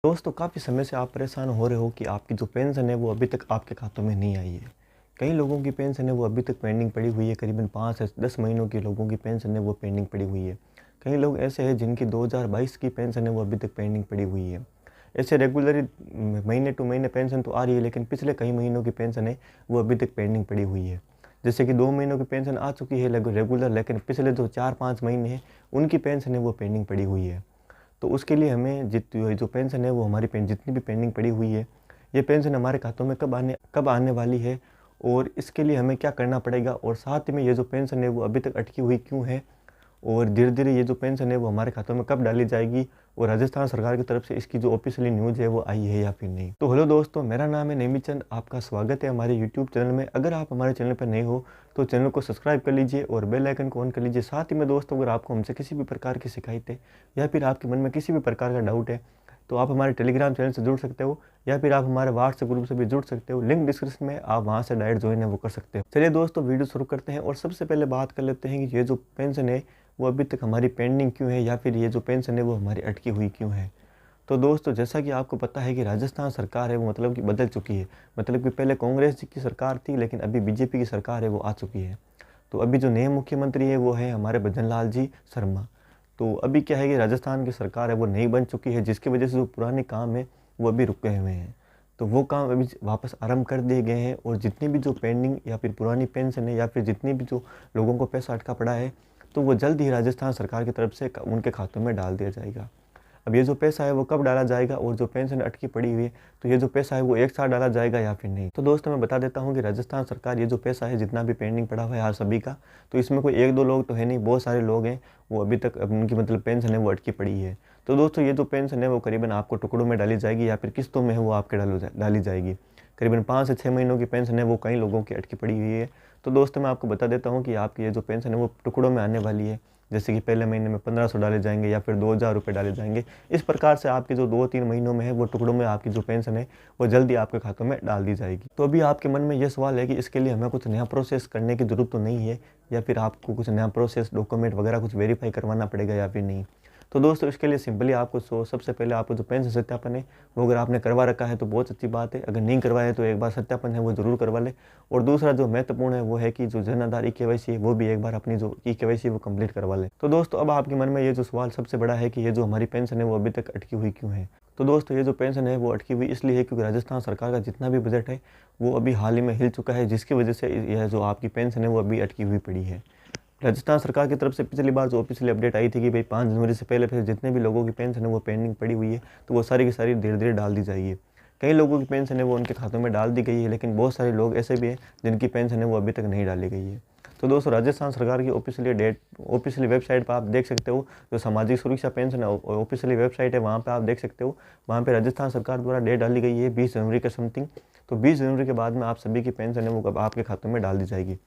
दोस्तों काफ़ी समय से आप परेशान हो रहे हो कि आपकी जो पेंशन है वो अभी तक आपके खातों में नहीं आई है। कई लोगों की पेंशन है वो अभी तक पेंडिंग पड़ी हुई है, करीबन 5 से 10 महीनों के लोगों की पेंशन है वो पेंडिंग पड़ी हुई है। कई लोग ऐसे हैं जिनकी 2022 की पेंशन है वो अभी तक पेंडिंग पड़ी हुई है। ऐसे रेगुलर महीने टू महीने पेंशन तो आ रही है, लेकिन पिछले कई महीनों की पेंशन है वो अभी तक पेंडिंग पड़ी हुई है। जैसे कि 2 महीनों की पेंशन आ चुकी है रेगुलर, लेकिन पिछले जो 4-5 महीने हैं उनकी पेंशन है वो पेंडिंग पड़ी हुई है। तो उसके लिए हमें जो पेंशन है वो हमारी जितनी भी पेंडिंग पड़ी हुई है, ये पेंशन हमारे खातों में कब आने वाली है, और इसके लिए हमें क्या करना पड़ेगा, और साथ में ये जो पेंशन है वो अभी तक अटकी हुई क्यों है, और धीरे-धीरे ये जो पेंशन है वो हमारे खातों में कब डाली जाएगी, और राजस्थान सरकार की तरफ से इसकी जो ऑफ़िशियली न्यूज़ है वो आई है या फिर नहीं। तो हेलो दोस्तों, मेरा नाम है नेमी चंद, आपका स्वागत है हमारे यूट्यूब चैनल में। अगर आप हमारे चैनल पर नए हो तो चैनल को सब्सक्राइब कर लीजिए और बेल आइकन को ऑन कर लीजिए। साथ ही में दोस्तों, अगर आपको हमसे किसी भी प्रकार की शिकायत है या फिर आपके मन में किसी भी प्रकार का डाउट है, तो आप हमारे टेलीग्राम चैनल से जुड़ सकते हो या फिर आप हमारे व्हाट्सएप ग्रुप से भी जुड़ सकते हो। लिंक डिस्क्रिप्शन में, आप वहाँ से डायरेक्ट ज्वाइन है वो कर सकते हो। चलिए दोस्तों, वीडियो शुरू करते हैं और सबसे पहले बात कर लेते हैं कि ये जो पेंशन है वो अभी तक हमारी पेंडिंग क्यों है, या फिर ये जो पेंशन है वो हमारी अटकी हुई क्यों है। तो दोस्तों, जैसा कि आपको पता है कि राजस्थान सरकार है वो मतलब कि बदल चुकी है। मतलब कि पहले कांग्रेस जी की सरकार थी, लेकिन अभी बीजेपी की सरकार है वो आ चुकी है। तो अभी जो नए मुख्यमंत्री है वो है हमारे भजन लाल जी शर्मा। तो अभी क्या है कि राजस्थान की सरकार है वो नई बन चुकी है, जिसकी वजह से जो पुराने काम है वो अभी रुके हुए हैं। तो वो काम अभी वापस आरंभ कर दिए गए हैं, और जितनी भी जो पेंडिंग या फिर पुरानी पेंशन है या फिर जितनी भी जो लोगों को पैसा अटका पड़ा है, तो वो जल्द ही राजस्थान सरकार की तरफ से उनके खातों में डाल दिया जाएगा। अब ये जो पैसा है वो कब डाला जाएगा, और जो पेंशन अटकी पड़ी हुई है तो ये जो पैसा है वो एक साथ डाला जाएगा या फिर नहीं। तो दोस्तों, मैं बता देता हूँ कि राजस्थान सरकार ये जो पैसा है जितना भी पेंडिंग पड़ा हुआ है आप सभी का, तो इसमें कोई 1-2 लोग तो है नहीं, बहुत सारे लोग हैं वो अभी तक उनकी मतलब पेंशन है वो अटकी पड़ी है। तो दोस्तों, ये जो पेंशन है वो करीबन आपको टुकड़ों में डाली जाएगी या फिर किस्तों में है वो आपके डाली जाएगी। करीबन 5 से 6 महीनों की पेंशन है वो कई लोगों की अटकी पड़ी हुई है। तो दोस्तों, मैं आपको बता देता हूँ कि आपकी ये जो पेंशन है वो टुकड़ों में आने वाली है। जैसे कि पहले महीने में 1500 डाले जाएंगे या फिर 2000 रुपये डाले जाएंगे। इस प्रकार से आपके जो 2-3 महीनों में है वो टुकड़ों में आपकी जो पेंशन है वो जल्दी आपके खातों में डाल दी जाएगी। तो अभी आपके मन में ये सवाल है कि इसके लिए हमें कुछ नया प्रोसेस करने की ज़रूरत तो नहीं है, या फिर आपको कुछ नया प्रोसेस डॉक्यूमेंट वगैरह कुछ वेरीफाई करवाना पड़ेगा या फिर नहीं। तो दोस्तों, इसके लिए सिंपली आपको सबसे पहले आपको जो पेंशन सत्यापन है वो अगर आपने करवा रखा है तो बहुत अच्छी बात है। अगर नहीं करवाया है तो एक बार सत्यापन है वो ज़रूर करवा लें। और दूसरा जो महत्वपूर्ण है वो है कि जो जन आधार ई-केवाईसी है वो भी एक बार अपनी जो ई-केवाईसी वो कंप्लीट करवा लें। तो दोस्तों, अब आपके मन में ये जो सवाल सबसे बड़ा है कि ये जो हमारी पेंशन है वो अभी तक अटकी हुई क्यों है। तो दोस्तों, ये जो पेंशन है वो अटकी हुई इसलिए है क्योंकि राजस्थान सरकार का जितना भी बजट है वो अभी हाल ही में हिल चुका है, जिसकी वजह से यह जो आपकी पेंशन है वो अभी अटकी हुई पड़ी है। राजस्थान सरकार की तरफ से पिछली बार जो ऑफिशियल अपडेट आई थी कि भाई 5 जनवरी से पहले फिर जितने भी लोगों की पेंशन है वो पेंडिंग पड़ी हुई है तो वो सारी की सारी धीरे-धीरे डाल दी जाएगी। कई लोगों की पेंशन है वो उनके खातों में डाल दी गई है, लेकिन बहुत सारे लोग ऐसे भी हैं जिनकी पेंशन है वो अभी तक नहीं डाली गई है। तो दोस्तों, राजस्थान सरकार की ऑफिशियली वेबसाइट पर आप देख सकते हो, जो सामाजिक सुरक्षा पेंशन है ऑफिशियली वेबसाइट है वहाँ पर आप देख सकते हो। वहाँ पर राजस्थान सरकार द्वारा डेट डाली गई है 20 जनवरी के समथिंग। तो 20 जनवरी के बाद में आप सभी की पेंशन है वो आपके खातों में डाल दी जाएगी।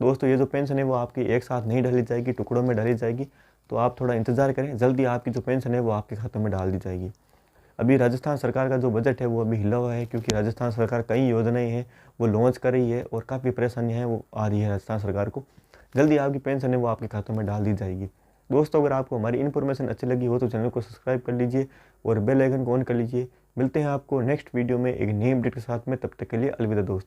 दोस्तों, ये जो पेंशन है वो आपकी एक साथ नहीं डाली जाएगी, टुकड़ों में डाली जाएगी। तो आप थोड़ा इंतज़ार करें, जल्दी आपकी जो पेंशन है वो आपके खातों में डाल दी जाएगी। अभी राजस्थान सरकार का जो बजट है वो अभी हिला हुआ है, क्योंकि राजस्थान सरकार कई योजनाएं हैं वो लॉन्च कर रही है और काफ़ी परेशानियां हैं वो आ रही है राजस्थान सरकार को। जल्दी आपकी पेंशन है वो आपके खातों में डाल दी जाएगी। दोस्तों, अगर आपको हमारी इन्फॉर्मेशन अच्छी लगी हो तो चैनल को सब्सक्राइब कर लीजिए और बेल आइकन को ऑन कर लीजिए। मिलते हैं आपको नेक्स्ट वीडियो में एक नई अपडेट के साथ में, तब तक के लिए अलविदा दोस्तों।